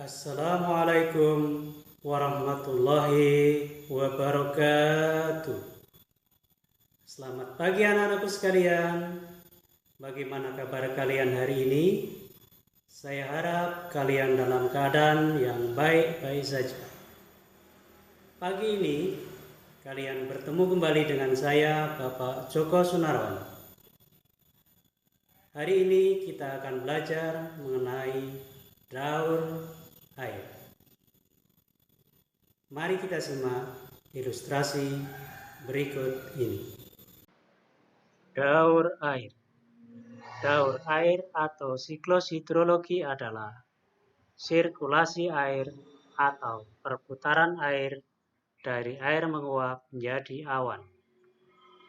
Assalamualaikum warahmatullahi wabarakatuh. Selamat pagi anak-anakku sekalian. Bagaimana kabar kalian hari ini? Saya harap kalian dalam keadaan yang baik-baik saja. Pagi ini kalian bertemu kembali dengan saya, Bapak Joko Sunarwan. Hari ini kita akan belajar mengenai daur air. Mari kita simak ilustrasi berikut ini. Daur air. Daur air atau siklus hidrologi adalah sirkulasi air atau perputaran air dari air menguap menjadi awan.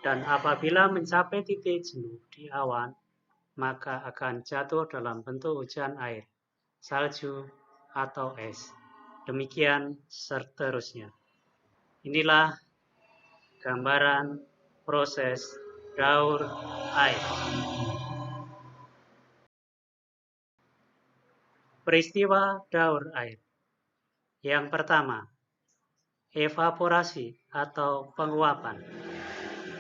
Dan apabila mencapai titik jenuh di awan, maka akan jatuh dalam bentuk hujan air, salju, atau es. Demikian seterusnya. Inilah gambaran proses daur air. Peristiwa daur air. Yang pertama, evaporasi atau penguapan.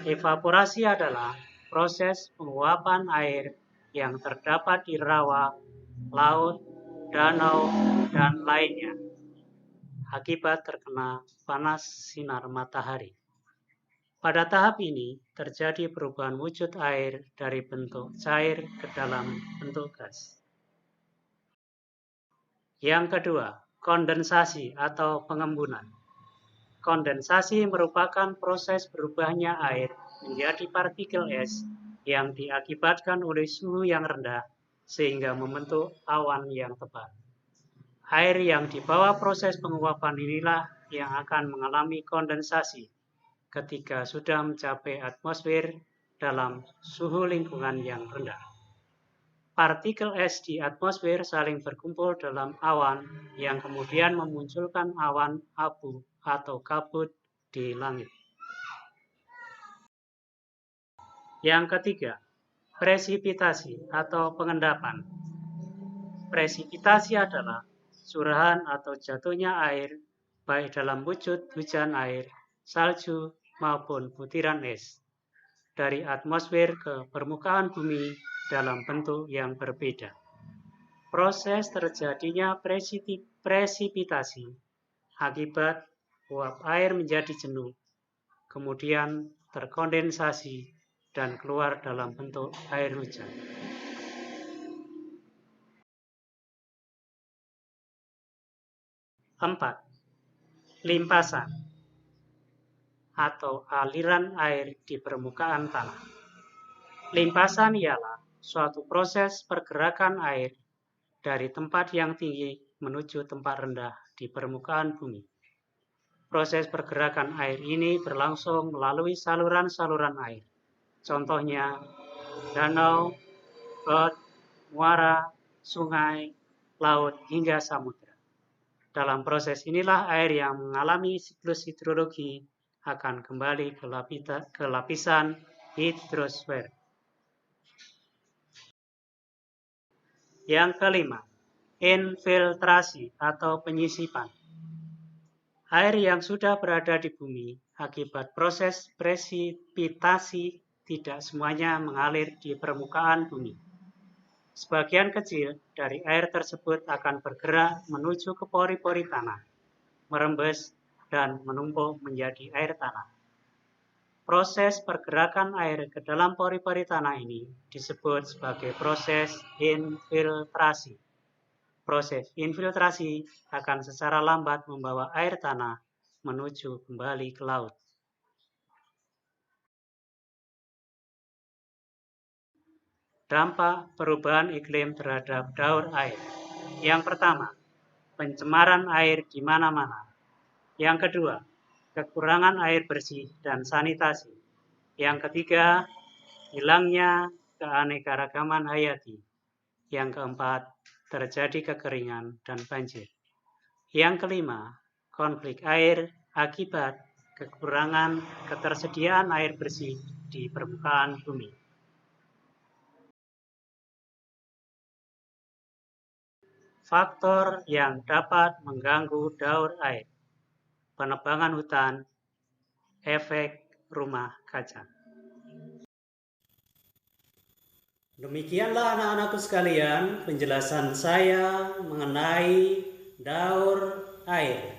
Evaporasi adalah proses penguapan air yang terdapat di rawa, laut, danau, dan lainnya akibat terkena panas sinar matahari. Pada tahap ini, terjadi perubahan wujud air dari bentuk cair ke dalam bentuk gas. Yang kedua, kondensasi atau pengembunan. Kondensasi merupakan proses berubahnya air menjadi partikel es yang diakibatkan oleh suhu yang rendah sehingga membentuk awan yang tebal. Air yang di bawah proses penguapan inilah yang akan mengalami kondensasi ketika sudah mencapai atmosfer dalam suhu lingkungan yang rendah. Partikel es di atmosfer saling berkumpul dalam awan yang kemudian memunculkan awan abu atau kabut di langit. Yang ketiga, presipitasi atau pengendapan. Presipitasi adalah curahan atau jatuhnya air baik dalam wujud hujan air, salju, maupun butiran es dari atmosfer ke permukaan bumi dalam bentuk yang berbeda. Proses terjadinya presipitasi akibat uap air menjadi jenuh, kemudian terkondensasi dan keluar dalam bentuk air hujan. Empat, limpasan atau aliran air di permukaan tanah. Limpasan ialah suatu proses pergerakan air dari tempat yang tinggi menuju tempat rendah di permukaan bumi. Proses pergerakan air ini berlangsung melalui saluran-saluran air. Contohnya, danau, got, muara, sungai, laut, hingga samudra. Dalam proses inilah air yang mengalami siklus hidrologi akan kembali ke lapisan hidrosfer. Yang kelima, infiltrasi atau penyisipan. Air yang sudah berada di bumi akibat proses presipitasi tidak semuanya mengalir di permukaan bumi. Sebagian kecil dari air tersebut akan bergerak menuju ke pori-pori tanah, merembes dan menumpuk menjadi air tanah. Proses pergerakan air ke dalam pori-pori tanah ini disebut sebagai proses infiltrasi. Proses infiltrasi akan secara lambat membawa air tanah menuju kembali ke laut. Dampak perubahan iklim terhadap daur air. Yang pertama, pencemaran air di mana-mana. Yang kedua, kekurangan air bersih dan sanitasi. Yang ketiga, hilangnya keanekaragaman hayati. Yang keempat, terjadi kekeringan dan banjir. Yang kelima, konflik air akibat kekurangan ketersediaan air bersih di permukaan bumi. faktor yang dapat mengganggu daur air, penebangan hutan, efek rumah kaca. Demikianlah anak-anakku sekalian penjelasan saya mengenai daur air.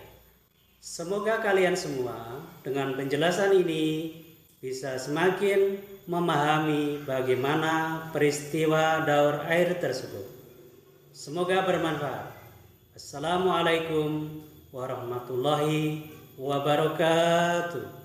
Semoga kalian semua dengan penjelasan ini bisa semakin memahami bagaimana peristiwa daur air tersebut. Semoga bermanfaat. Assalamualaikum warahmatullahi wabarakatuh.